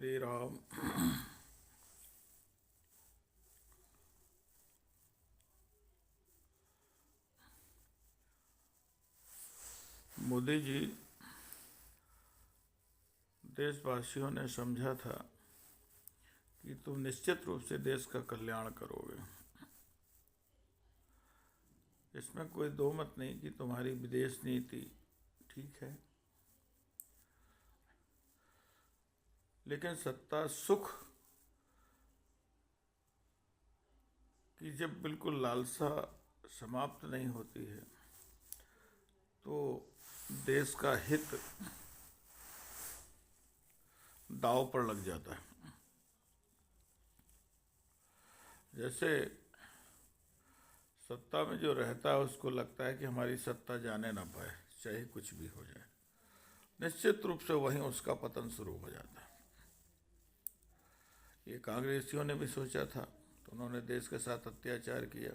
हरे राम। मोदी जी, देशवासियों ने समझा था कि तुम निश्चित रूप से देश का कल्याण करोगे। इसमें कोई दो मत नहीं कि तुम्हारी विदेश नीति ठीक है, लेकिन सत्ता सुख की जब बिल्कुल लालसा समाप्त नहीं होती है तो देश का हित दांव पर लग जाता है। जैसे सत्ता में जो रहता है उसको लगता है कि हमारी सत्ता जाने ना पाए, चाहे कुछ भी हो जाए। निश्चित रूप से वहीं उसका पतन शुरू हो जाता है। ये कांग्रेसियों ने भी सोचा था, तो उन्होंने देश के साथ अत्याचार किया।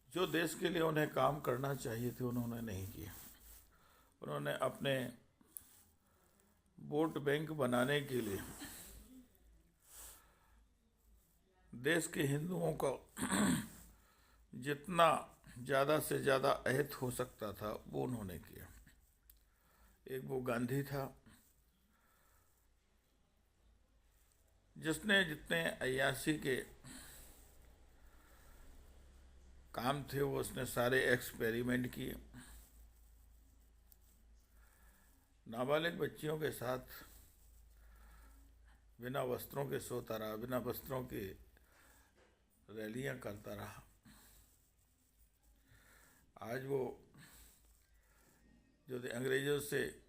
जो देश के लिए उन्हें काम करना चाहिए थे उन्होंने नहीं किया। उन्होंने अपने वोट बैंक बनाने के लिए देश के हिंदुओं को जितना ज़्यादा से ज़्यादा अहित हो सकता था वो उन्होंने किया। एक वो गांधी था जिसने जितने अय्याशी के काम थे वो उसने सारे एक्सपेरिमेंट किए। नाबालिग बच्चियों के साथ बिना वस्त्रों के सोता रहा, बिना वस्त्रों के रैलियां करता रहा। आज वो जो अंग्रेजों से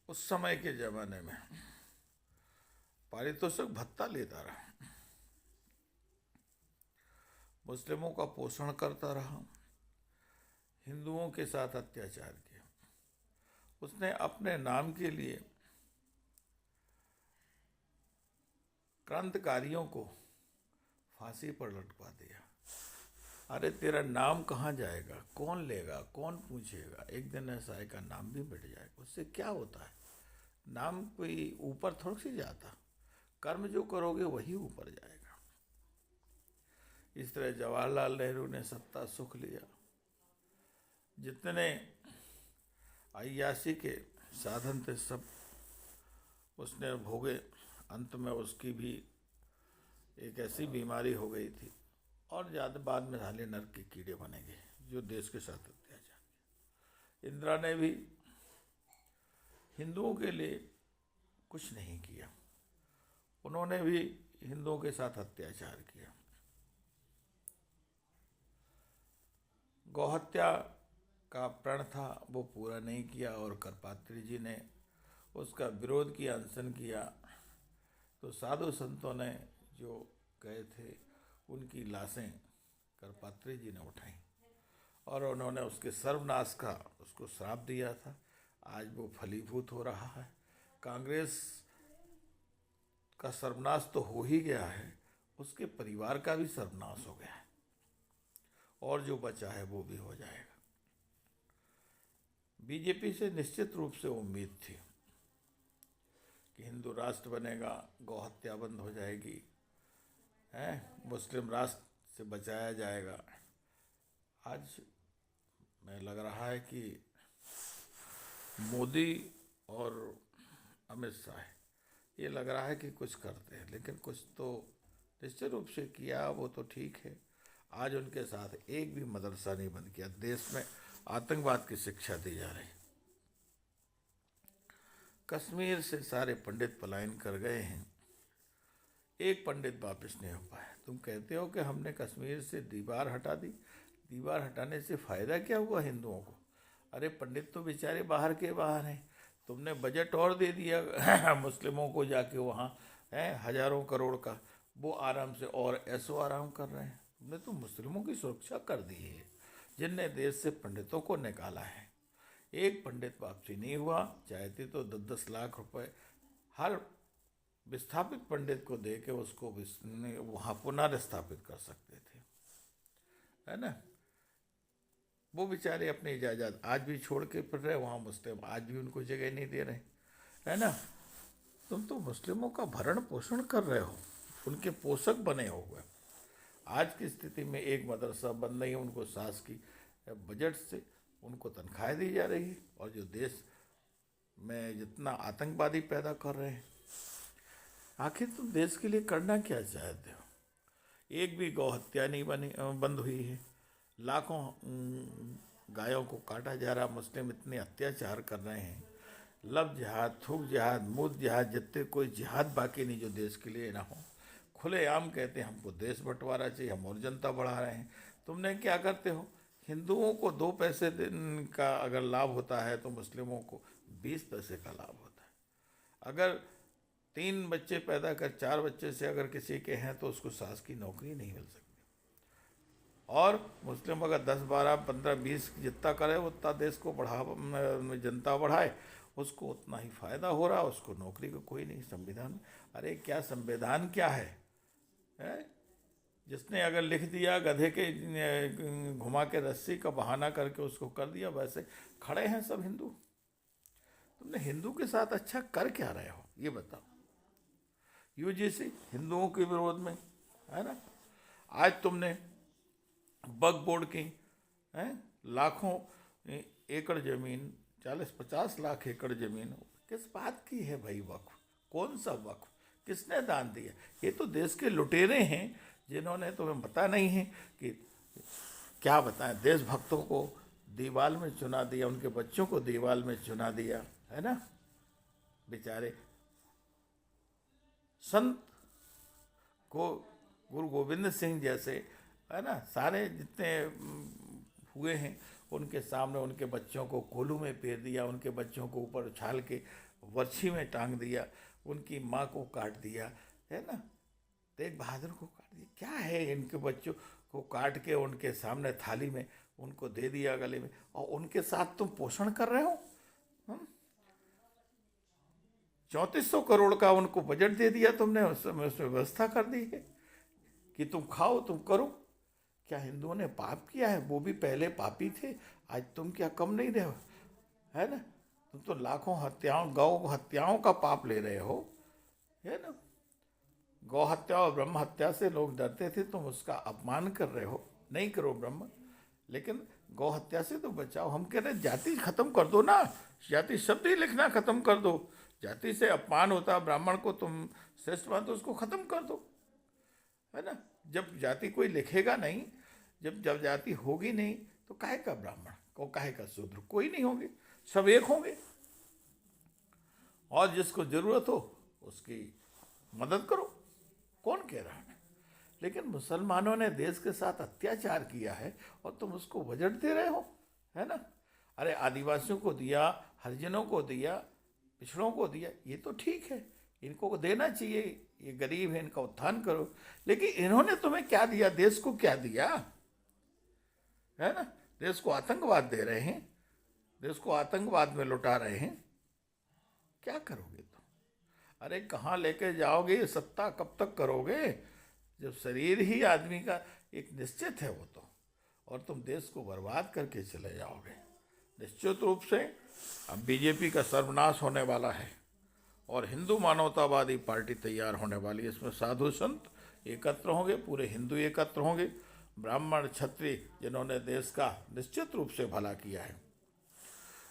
उस समय के ज़माने में पारितोषिक भत्ता लेता रहा, मुस्लिमों का पोषण करता रहा, हिंदुओं के साथ अत्याचार किया। उसने अपने नाम के लिए क्रांतिकारियों को फांसी पर लटका दिया। अरे तेरा नाम कहाँ जाएगा, कौन लेगा, कौन पूछेगा? एक दिन ऐसा है का नाम भी मिट जाएगा, उससे क्या होता है? नाम कोई ऊपर थोड़ी सी जाता, कर्म जो करोगे वही ऊपर जाएगा। इस तरह जवाहरलाल नेहरू ने सत्ता सुख लिया, जितने अय्याशी के साधन थे सब उसने भोगे। अंत में उसकी भी एक ऐसी बीमारी हो गई थी और ज़्यादा बाद में हाले नरक के कीड़े बनेंगे जो देश के साथ अत्याचार। इंदिरा ने भी हिंदुओं के लिए कुछ नहीं किया, उन्होंने भी हिंदुओं के साथ अत्याचार किया। गौहत्या का प्रण था वो पूरा नहीं किया और करपात्री जी ने उसका विरोध किया, अनशन किया। तो साधु संतों ने जो गए थे उनकी लाशें करपात्री जी ने उठाई और उन्होंने उसके सर्वनाश का उसको श्राप दिया था। आज वो फलीभूत हो रहा है। कांग्रेस का सर्वनाश तो हो ही गया है, उसके परिवार का भी सर्वनाश हो गया है और जो बचा है वो भी हो जाएगा। बीजेपी से निश्चित रूप से उम्मीद थी कि हिंदू राष्ट्र बनेगा, गौहत्या बंद हो जाएगी, है मुस्लिम राष्ट्र से बचाया जाएगा। आज मैं लग रहा है कि मोदी और अमित शाह ये लग रहा है कि कुछ करते हैं, लेकिन कुछ तो निश्चित रूप से किया, वो तो ठीक है। आज उनके साथ एक भी मदरसा नहीं बंद किया। देश में आतंकवाद की शिक्षा दी जा रही। कश्मीर से सारे पंडित पलायन कर गए हैं, एक पंडित वापस नहीं हो पाया। तुम कहते हो कि हमने कश्मीर से दीवार हटा दी, दीवार हटाने से फ़ायदा क्या हुआ हिंदुओं को? अरे पंडित तो बेचारे बाहर के बाहर हैं। तुमने बजट और दे दिया मुस्लिमों को, जाके वहाँ है हजारों करोड़ का, वो आराम से और ऐसो आराम कर रहे हैं। तुमने तो मुस्लिमों की सुरक्षा कर दी है, जिनने देश से पंडितों को निकाला है। एक पंडित वापसी नहीं हुआ, चाहते तो 10-10 लाख रुपए हर विस्थापित पंडित को दे के उसको वहाँ पुनर्स्थापित कर सकते थे, है ना। वो बेचारे अपनी इजाज़त आज भी छोड़ के फिर रहे, वहाँ मुस्लिम आज भी उनको जगह नहीं दे रहे, है ना। तुम तो मुस्लिमों का भरण पोषण कर रहे हो, उनके पोषक बने हुए। आज की स्थिति में एक मदरसा बंद नहीं है, उनको सास की बजट से उनको तनख्वाहें दी जा रही है, और जो देश में जितना आतंकवादी पैदा कर रहे हैं, आखिर तुम देश के लिए करना क्या चाहते हो। एक भी गौ हत्या नहीं बंद हुई है, लाखों गायों को काटा जा रहा, मुस्लिम इतने अत्याचार कर रहे हैं, लब जिहाद, थूक जिहाद, मूत जिहाद, जितने कोई जिहाद बाकी नहीं जो देश के लिए ना हो। खुलेआम कहते हैं हमको देश बंटवारा चाहिए, हम और जनता बढ़ा रहे हैं। तुमने क्या करते हो, हिंदुओं को 2 पैसे का अगर लाभ होता है तो मुस्लिमों को 20 पैसे का लाभ होता है। अगर 3 बच्चे पैदा कर 4 बच्चे से अगर किसी के हैं तो उसको सास की नौकरी नहीं मिल सकती, और मुस्लिम अगर 10, 12, 15, 20 जितना करे उतना देश को जनता बढ़ाए, उसको उतना ही फायदा हो रहा, उसको नौकरी का कोई नहीं। संविधान, अरे क्या संविधान क्या है? जिसने अगर लिख दिया गधे के घुमा के रस्सी का बहाना करके उसको कर दिया, वैसे खड़े हैं सब हिंदू। तुमने हिंदू के साथ अच्छा कर क्या रहे हो ये बताओ। यूजीसी हिंदुओं के विरोध में, है ना। आज तुमने वक्फ बोर्ड की लाखों एकड़ जमीन, 40-50 लाख एकड़ जमीन किस बात की है भाई? वक्फ कौन सा वक्फ, किसने दान दिया? ये तो देश के लुटेरे हैं जिन्होंने, तुम्हें पता नहीं है कि क्या बताएं, देशभक्तों को दीवाल में चुना दिया, उनके बच्चों को दीवाल में चुना दिया, है ना। बेचारे संत को गुरु गोविंद सिंह जैसे, है ना, सारे जितने हुए हैं उनके सामने उनके बच्चों को कोलू में पेर दिया, उनके बच्चों को ऊपर उछाल के वर्छी में टांग दिया, उनकी माँ को काट दिया, है ना, तेग बहादुर को काट दिया। क्या है, इनके बच्चों को काट के उनके सामने थाली में उनको दे दिया गले में, और उनके साथ तुम पोषण कर रहे हो। 3400 करोड़ का उनको बजट दे दिया तुमने, उसमें व्यवस्था कर दी है कि तुम खाओ, तुम करो। क्या हिंदुओं ने पाप किया है? वो भी पहले पापी थे, आज तुम क्या कम नहीं रहे हो, है ना। तुम तो लाखों हत्याओं, गौ हत्याओं का पाप ले रहे हो, है ना। गौ हत्या और ब्रह्म हत्या से लोग डरते थे, तुम उसका अपमान कर रहे हो। नहीं करो ब्रह्म, लेकिन गौ हत्या से तो बचाओ। हम कह रहे जाति खत्म कर दो ना, जाति शब्द ही लिखना खत्म कर दो। जाति से अपमान होता, ब्राह्मण को तुम श्रेष्ठ मानते, उसको खत्म कर दो, है ना। जब जाति कोई लिखेगा नहीं, जब जाति होगी नहीं, तो काहे का ब्राह्मण को, काहे का शूद्र, कोई नहीं होंगे, सब एक होंगे। और जिसको जरूरत हो उसकी मदद करो, कौन कह रहा है। लेकिन मुसलमानों ने देश के साथ अत्याचार किया है और तुम उसको बजट दे रहे हो, है ना। अरे आदिवासियों को दिया, हरिजनों को दिया, पिछड़ों को दिया, ये तो ठीक है, इनको देना चाहिए, ये गरीब है, इनका उत्थान करो। लेकिन इन्होंने तुम्हें क्या दिया, देश को क्या दिया, है ना। देश को आतंकवाद दे रहे हैं, देश को आतंकवाद में लुटा रहे हैं, क्या करोगे तुम? अरे कहाँ लेके जाओगे, सत्ता कब तक करोगे, जब शरीर ही आदमी का एक निश्चित है वो तो, और तुम देश को बर्बाद करके चले जाओगे। निश्चित रूप से अब बीजेपी का सर्वनाश होने वाला है और हिंदू मानवतावादी पार्टी तैयार होने वाली है। इसमें साधु संत एकत्र होंगे, पूरे हिंदू एकत्र होंगे, ब्राह्मण क्षत्रिय जिन्होंने देश का निश्चित रूप से भला किया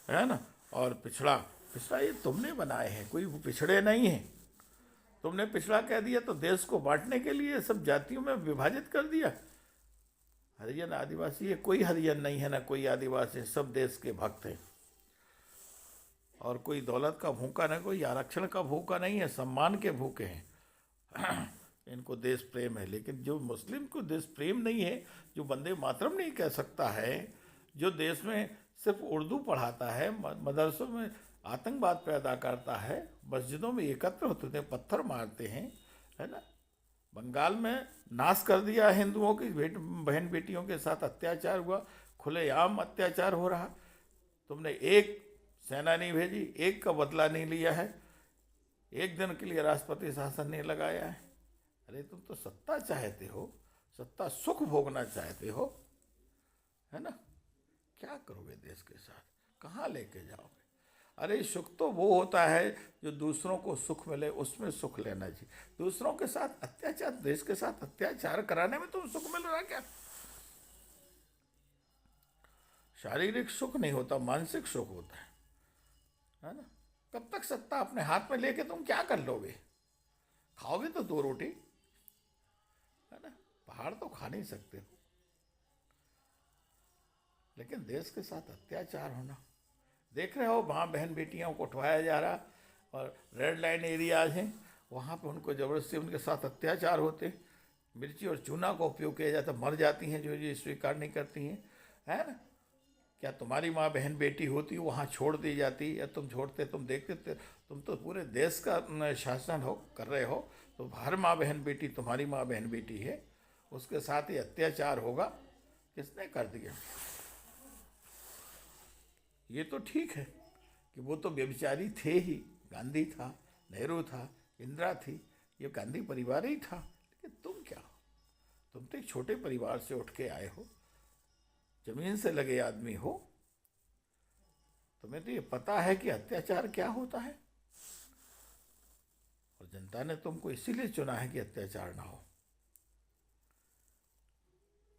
है ना। और पिछड़ा ये तुमने बनाए हैं, कोई पिछड़े नहीं है। तुमने पिछड़ा कह दिया तो देश को बांटने के लिए सब जातियों में विभाजित कर दिया। हरिजन आदिवासी है, कोई हरिजन नहीं है ना कोई आदिवासी, सब देश के भक्त हैं। और कोई दौलत का भूखा नहीं, कोई आरक्षण का भूखा नहीं है, सम्मान के भूखे हैं। इनको देश प्रेम है। लेकिन जो मुस्लिम को देश प्रेम नहीं है, जो वंदे मातरम नहीं कह सकता है, जो देश में सिर्फ उर्दू पढ़ाता है, मदरसों में आतंकवाद पैदा करता है, मस्जिदों में एकत्र होते थे, पत्थर मारते हैं, है ना। बंगाल में नाश कर दिया हिंदुओं की बहन बेटियों के साथ अत्याचार हुआ, खुलेआम अत्याचार हो रहा। तुमने एक सेना नहीं भेजी, एक का बदला नहीं लिया है, एक दिन के लिए राष्ट्रपति शासन नहीं लगाया है। अरे तुम तो सत्ता चाहते हो, सत्ता सुख भोगना चाहते हो, है ना। क्या करोगे देश के साथ, कहाँ लेके जाओगे? अरे सुख तो वो होता है जो दूसरों को सुख मिले, उसमें सुख लेना चाहिए। दूसरों के साथ अत्याचार, देश के साथ अत्याचार कराने में तुम सुख मिल रहा क्या? शारीरिक सुख नहीं होता, मानसिक सुख होता है ना? कब तक सत्ता अपने हाथ में लेके तुम क्या कर लोगे? खाओगे तो दो रोटी, है ना? पहाड़ तो खा नहीं सकते हो। लेकिन देश के साथ अत्याचार होना, देख रहे हो, वहाँ बहन बेटियों को उठवाया जा रहा, और रेड लाइन एरियाज हैं वहाँ पे उनको ज़बरदस्ती उनके साथ अत्याचार होते, मिर्ची और चूना का उपयोग किया जाता, मर जाती हैं जो ये स्वीकार नहीं करती हैं, है ना? क्या तुम्हारी माँ बहन बेटी होती वहाँ छोड़ दी जाती, या तुम छोड़ते? तुम देखते थे, तुम तो पूरे देश का शासन हो कर रहे हो, तो हर माँ बहन बेटी तुम्हारी माँ बहन बेटी है, उसके साथ ही अत्याचार होगा। किसने कर दिया? ये तो ठीक है कि वो तो व्यभिचारी थे ही, गांधी था, नेहरू था, इंदिरा थी, ये गांधी परिवार ही था। लेकिन तुम क्या हो? तुम तो एक छोटे परिवार से उठ के आए हो, जमीन से लगे आदमी हो, तुम्हें तो ये पता है कि अत्याचार क्या होता है, और जनता ने तुमको इसीलिए चुना है कि अत्याचार ना हो।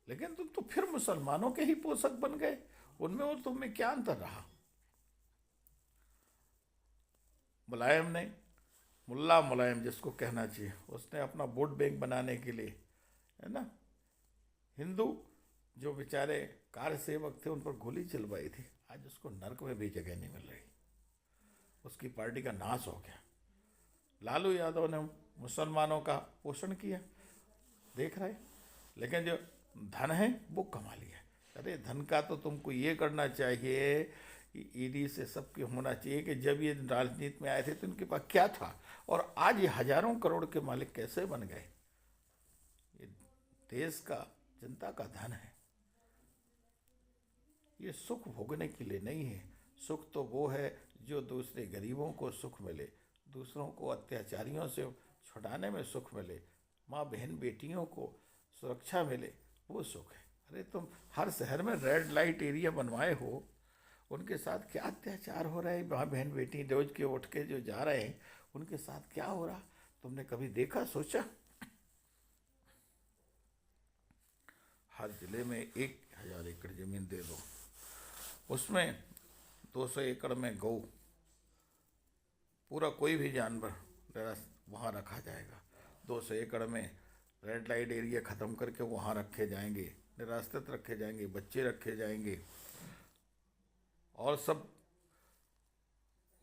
लेकिन तुम तो फिर मुसलमानों के ही पोषक बन गए, उनमें और तुम में क्या अंतर रहा? मुलायम ने, मुल्ला मुलायम जिसको कहना चाहिए, उसने अपना वोट बैंक बनाने के लिए, है ना, हिंदू जो बेचारे कार्य सेवक थे उन पर गोली चलवाई थी। आज उसको नर्क में भी जगह नहीं मिल रही, उसकी पार्टी का नाश हो गया। लालू यादव ने मुसलमानों का पोषण किया, देख रहे। लेकिन जो धन है वो कमा लिया। अरे धन का तो तुमको ये करना चाहिए कि ईडी से सबके होना चाहिए कि जब ये राजनीति में आए थे तो इनके पास क्या था, और आज ये हजारों करोड़ के मालिक कैसे बन गए? ये देश का, जनता का धन है। ये सुख भोगने के लिए नहीं है। सुख तो वो है जो दूसरे गरीबों को सुख मिले, दूसरों को अत्याचारियों से छुड़ाने में सुख मिले, माँ बहन बेटियों को सुरक्षा मिले, वो सुख है। अरे तुम हर शहर में रेड लाइट एरिया बनवाए हो, उनके साथ क्या अत्याचार हो रहा है? माँ बहन बेटी रोज के उठ के जो जा रहे हैं, उनके साथ क्या हो रहा, तुमने कभी देखा, सोचा? हर जिले में 1,000 एकड़ जमीन दे दो, उसमें 200 एकड़ में गौ, पूरा कोई भी जानवर वहाँ रखा जाएगा। 200 एकड़ में रेड लाइट एरिया ख़त्म करके वहाँ रखे जाएंगे, निराश्रित रखे जाएंगे, बच्चे रखे जाएंगे, और सब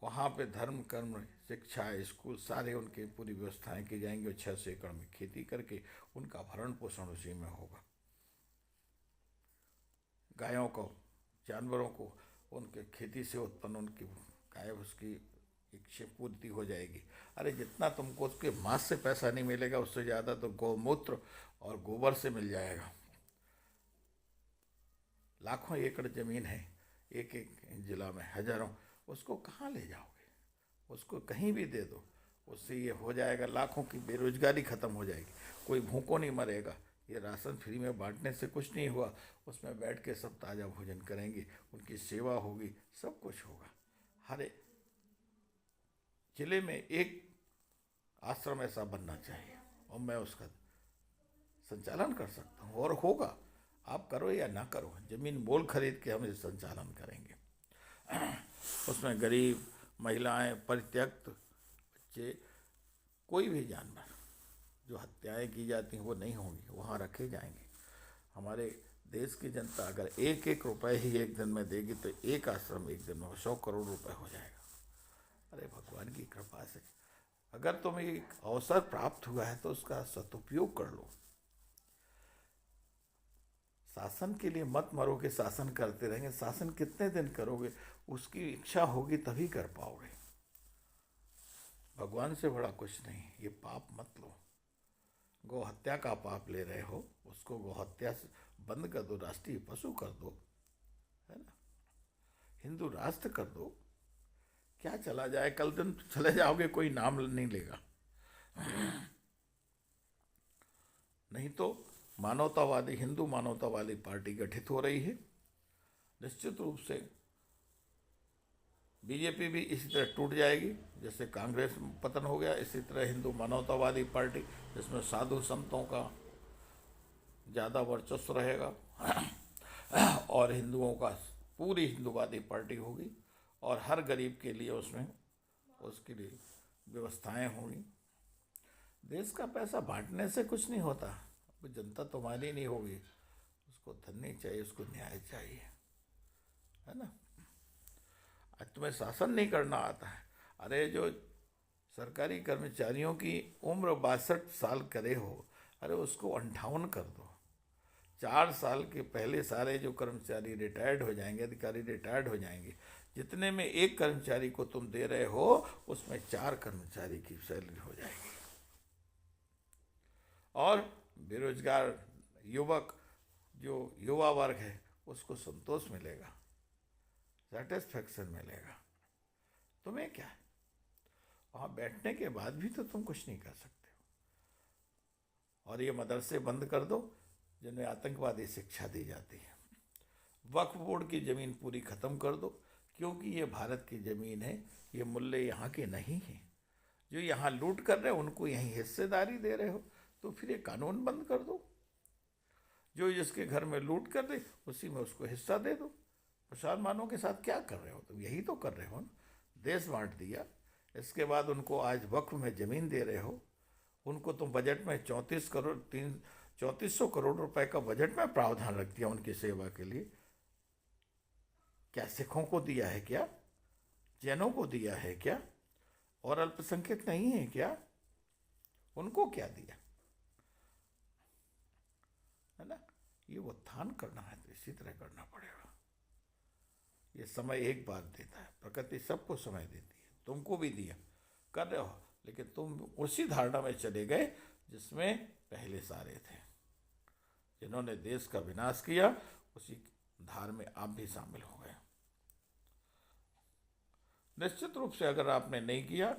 वहाँ पे धर्म कर्म शिक्षा स्कूल सारे उनके पूरी व्यवस्थाएं की जाएंगी, और 600 एकड़ में खेती करके उनका भरण पोषण उसी में होगा। गायों को, जानवरों को, उनके खेती से उत्पन्न उनकी गाय उसकी इच्छा पूर्ति हो जाएगी। अरे जितना तुमको उसके मांस से पैसा नहीं मिलेगा, उससे ज़्यादा तो गौमूत्र और गोबर से मिल जाएगा। लाखों एकड़ ज़मीन है एक एक जिला में, हजारों, उसको कहाँ ले जाओगे? उसको कहीं भी दे दो, उससे ये हो जाएगा, लाखों की बेरोजगारी ख़त्म हो जाएगी, कोई भूखों नहीं मरेगा। ये राशन फ्री में बांटने से कुछ नहीं हुआ, उसमें बैठ के सब ताज़ा भोजन करेंगे, उनकी सेवा होगी, सब कुछ होगा। हर जिले में एक आश्रम ऐसा बनना चाहिए, और मैं उसका संचालन कर सकता हूँ, और होगा। आप करो या ना करो, ज़मीन मोल खरीद के हम इसे संचालन करेंगे। उसमें गरीब, महिलाएं, परित्यक्त बच्चे, कोई भी जानवर जो हत्याएं की जाती हैं वो नहीं होंगी, वहाँ रखे जाएंगे। हमारे देश की जनता अगर 1-1 रुपए ही एक दिन में देगी तो एक आश्रम एक दिन में 100 करोड़ रुपए हो जाएगा। अरे भगवान की कृपा से अगर तुम्हें एक अवसर प्राप्त हुआ है तो उसका सदुपयोग कर लो। शासन के लिए मत मरो कि शासन करते रहेंगे। शासन कितने दिन करोगे? उसकी इच्छा होगी तभी कर पाओगे। भगवान से बड़ा कुछ नहीं। ये पाप मत लो। गौ हत्या का पाप ले रहे हो, उसको गौ हत्या से बंद कर दो, राष्ट्रीय पशु कर दो, है ना, हिंदू राष्ट्र कर दो। क्या चला जाए, कल दिन चले जाओगे कोई नाम नहीं लेगा। नहीं तो मानवतावादी, हिंदू मानवतावादी पार्टी गठित हो रही है, निश्चित रूप से बीजेपी भी इसी तरह टूट जाएगी, जैसे कांग्रेस पतन हो गया। इसी तरह हिंदू मानवतावादी पार्टी, जिसमें साधु संतों का ज़्यादा वर्चस्व रहेगा और हिंदुओं का पूरी हिंदूवादी पार्टी होगी, और हर गरीब के लिए उसमें उसके लिए व्यवस्थाएं होंगी। देश का पैसा बांटने से कुछ नहीं होता। जनता तुम्हारी नहीं होगी, उसको धन नहीं चाहिए, उसको न्याय चाहिए, है ना। आज तुम्हें शासन नहीं करना आता है। अरे जो सरकारी कर्मचारियों की उम्र 62 साल करे हो, अरे उसको 58 कर दो। 4 साल के पहले सारे जो कर्मचारी रिटायर्ड हो जाएंगे, अधिकारी रिटायर्ड हो जाएंगे। जितने में एक कर्मचारी को तुम दे रहे हो, उसमें 4 कर्मचारी की सैलरी हो जाएगी। और बेरोजगार युवक, जो युवा वर्ग है, उसको संतोष मिलेगा, सेटिस्फैक्शन मिलेगा। तुम्हें क्या है, वहाँ बैठने के बाद भी तो तुम कुछ नहीं कर सकते हो। और ये मदरसे बंद कर दो जिनमें आतंकवादी शिक्षा दी जाती है। वक्फ बोर्ड की ज़मीन पूरी ख़त्म कर दो, क्योंकि ये भारत की ज़मीन है, ये मूल्य यहाँ के नहीं हैं। जो यहाँ लूट कर रहे हो उनको यहीं हिस्सेदारी दे रहे हो, तो फिर ये कानून बंद कर दो। जो जिसके घर में लूट कर दे उसी में उसको हिस्सा दे दो। मुसलमानों के साथ क्या कर रहे हो तुम? यही तो कर रहे हो ना, देश बांट दिया। इसके बाद उनको आज वक्फ में ज़मीन दे रहे हो। उनको तुम बजट में 3400 करोड़ रुपए का बजट में प्रावधान रख दिया उनकी सेवा के लिए। क्या सिखों को दिया है क्या? जैनों को दिया है क्या? और अल्पसंख्यक नहीं है क्या? उनको क्या दिया, है ना। ये उत्थान करना है तो इसी तरह करना पड़ेगा। ये समय एक बार देता है, प्रकृति सबको समय देती है, तुमको भी दिया, कर रहे हो, लेकिन तुम उसी धारणा में चले गए जिसमें पहले सारे थे। जिन्होंने देश का विनाश किया, उसी धार में आप भी शामिल हो गए। निश्चित रूप से अगर आपने नहीं किया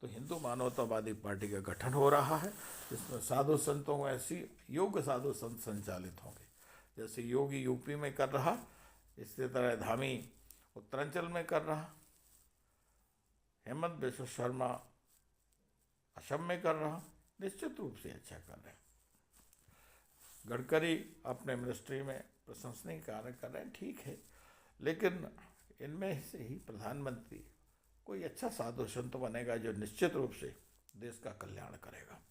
तो हिंदू मानवतावादी पार्टी का गठन हो रहा है, जिसमें साधु संतों को ऐसी योग्य साधु संत संचालित होंगे। जैसे योगी यूपी में कर रहा, इसी तरह धामी उत्तरांचल में कर रहा, हेमंत बिश्व शर्मा असम में कर रहा। निश्चित रूप से अच्छा कर रहे हैं। गडकरी अपने मिनिस्ट्री में प्रशंसनीय कार्य कर रहे हैं, ठीक है, लेकिन इनमें से ही प्रधानमंत्री कोई अच्छा साधु संत बनेगा जो निश्चित रूप से देश का कल्याण करेगा।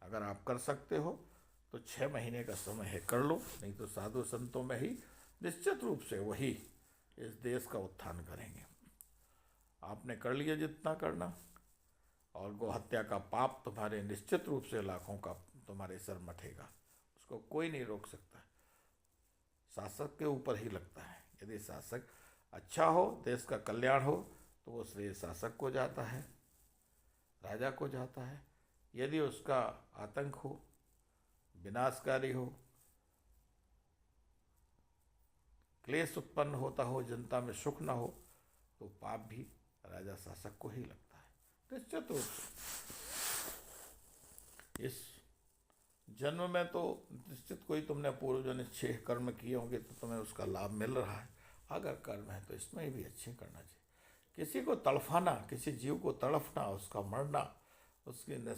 अगर आप कर सकते हो तो 6 महीने का समय है, कर लो, नहीं तो साधु संतों में ही निश्चित रूप से वही इस देश का उत्थान करेंगे। आपने कर लिया जितना करना, और गौ हत्या का पाप तुम्हारे निश्चित रूप से लाखों का तुम्हारे सर मठेगा, उसको कोई नहीं रोक सकता। शासक के ऊपर ही लगता है। यदि शासक अच्छा हो, देश का कल्याण हो, तो वो श्रेय शासक को जाता है, राजा को जाता है। यदि उसका आतंक हो, विनाशकारी हो, क्लेश उत्पन्न होता हो, जनता में सुख न हो, तो पाप भी राजा शासक को ही लगता है। निश्चित रूप से इस जन्म में तो निश्चित कोई तुमने पूर्वजन्म 6 कर्म किए होंगे तो तुम्हें उसका लाभ मिल रहा है। अगर कर्म है तो इसमें भी अच्छे करना चाहिए। किसी को तड़फाना, किसी जीव को तड़फना, उसका मरना, उसकी नस्ल